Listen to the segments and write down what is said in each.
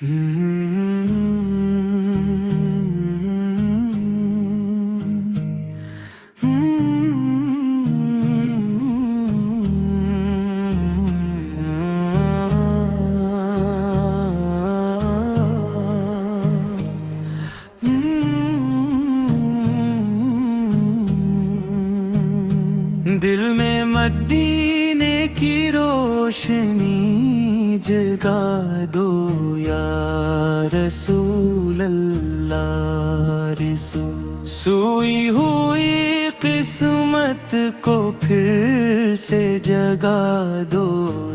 دل میں مدینے کی روشنی جگا دو یا رسول اللہ رسول، سوئی ہوئی قسمت کو پھر سے جگا دو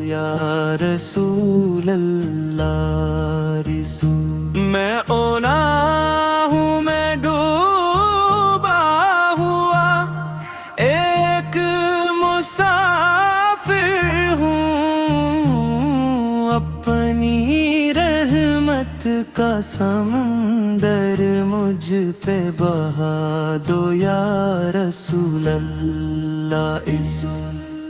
یا رسول اللہ رسول۔ میں اونا ہوں، میں ڈوبا ہوا ایک مسافر ہوں، اپنی رحمت کا سمندر مجھ پہ بہا دو یا رسول اللہ۔ اس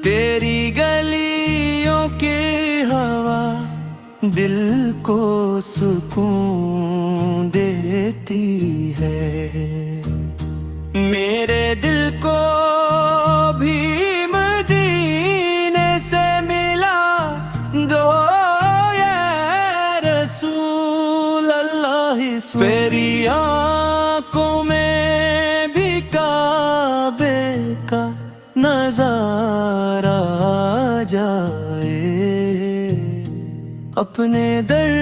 تیری گلیوں کی ہوا دل کو سکون دیتی ہے، میرے دل کو بھی مدینے سے ملا دو یا رسول اللہ۔ میری آنکھوں میں بھی کعبے کا نظارہ آ جائے، اپنے در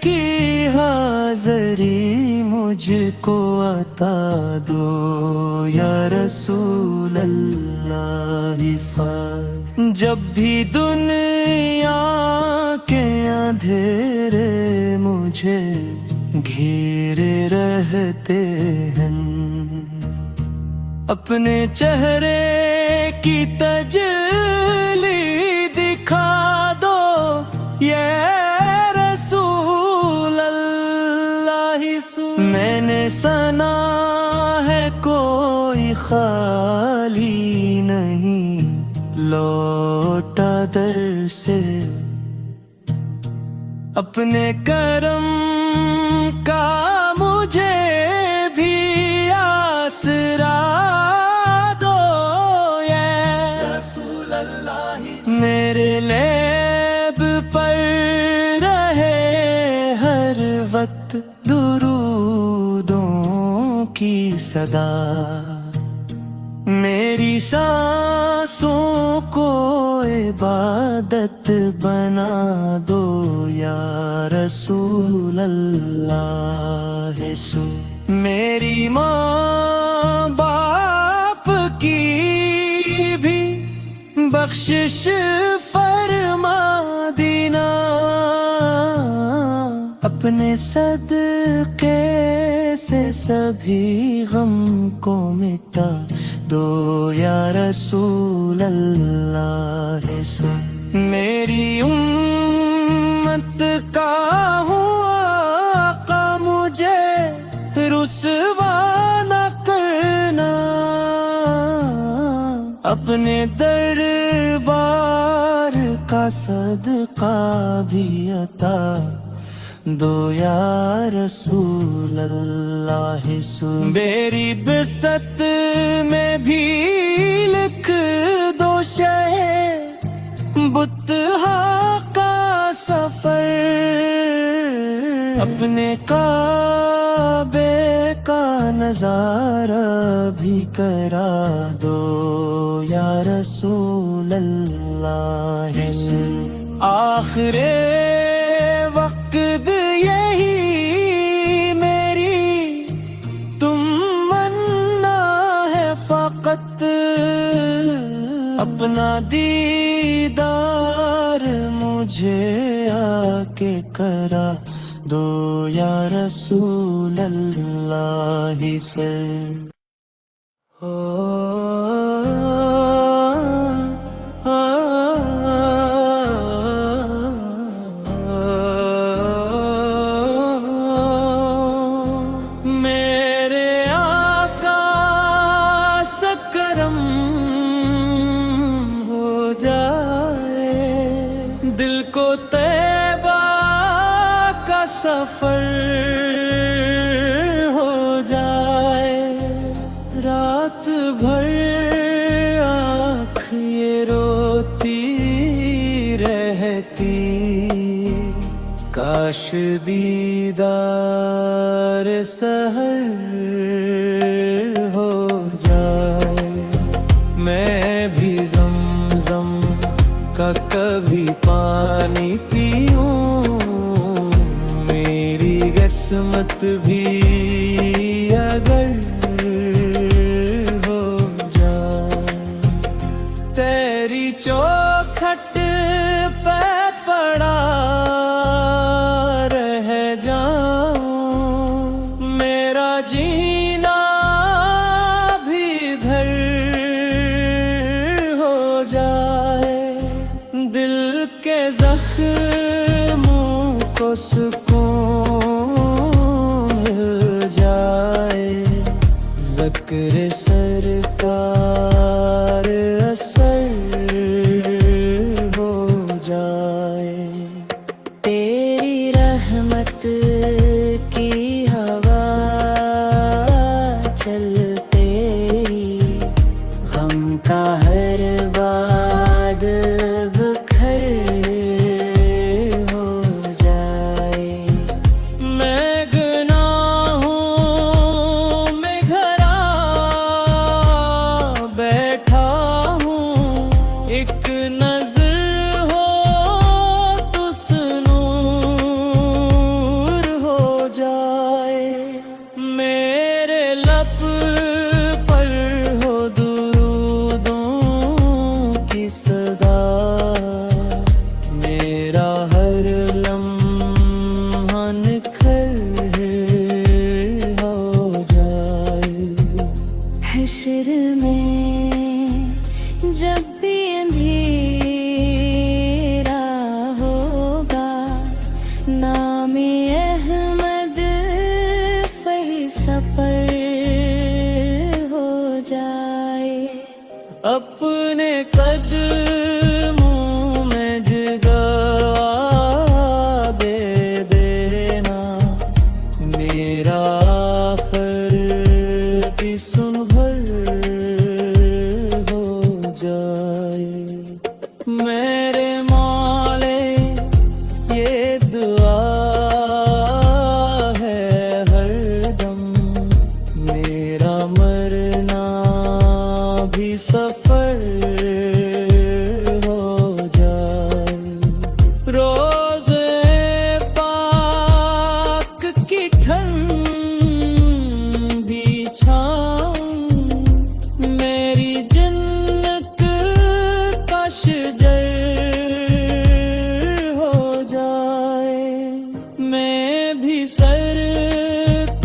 کی حاضری مجھ کو عطا دو یا رسول اللہ۔ جب بھی دنیا کے اندھیرے مجھے گھیرے رہتے ہیں، اپنے چہرے کی تجلی دکھا دو یا رسول اللہ۔ میں نے سنا ہے کوئی خالی نہیں لوٹا در سے، اپنے کرم کا مجھے بھی آسرا دو یا رسول اللہ۔ میرے لیب پر رہے ہر وقت درودوں کی صدا، میری سانسوں کو عبادت بنا دو یا رسول اللہ۔ میری ماں باپ کی بھی بخشش فرما دینا، اپنے صدقے سے سبھی غم کو مٹا دو یا رسول اللہ۔ میری امت کا ہوں آقا، مجھے رسوا نہ کرنا، اپنے دربار کا صدقہ بھی عطا دو یا رسول اللہ۔ میری بسط میں بھی لکھ دو شہ بطحا کا سفر، اپنے کعبے کا نظارہ بھی کرا دو یا رسول اللہ۔ آخر وقت یہی میری تمنا ہے فقط، اپنا دیدار مجھے آ کے کرا دو یا رسول اللہ۔ کرم ہو جائے، دل کو طیبہ کا سفر ہو جائے، رات بھر آنکھ یہ روتی رہتی، کاش دیدار سحر ہو جائے، میں بھی زمزم کا کبھی پانی پیوں، میری قسمت بھی اگر ہو جائے، تیری چوکھٹ پہ پڑا رہ جاؤں، میرا جینا بھی دھر ہو جائے، دل کے زخموں کو سکون مل جائے، ذکر سرکار اثر ہو جائے، تیری رحمت کی ہوا چلتے ہی غم کا ہر باد بکھر ہو جائے، میں گناہوں میں گھرا بیٹھا ہوں، ایک نظر ہو تو نور ہو جائے، میرے لب پر ہو درودوں کی صدا، میرا ہر لمحہ نکھر ہو جائے، حشر میں جب بھی اندھیرا ہوگا، نام احمد فیصل پر ہو جائے، اپنے قدموں میں جگہ دے دینا، میرا آخر کی سن بھر ہو جائے، میرے مالے یہ دعا ہے ہر دم، میرا مرنا بھی سفر ہو جائے، روزے پاک کی ٹھنڈی چھاؤں، میری جنت کا شجر ہو جائے، میں بھی سرکاش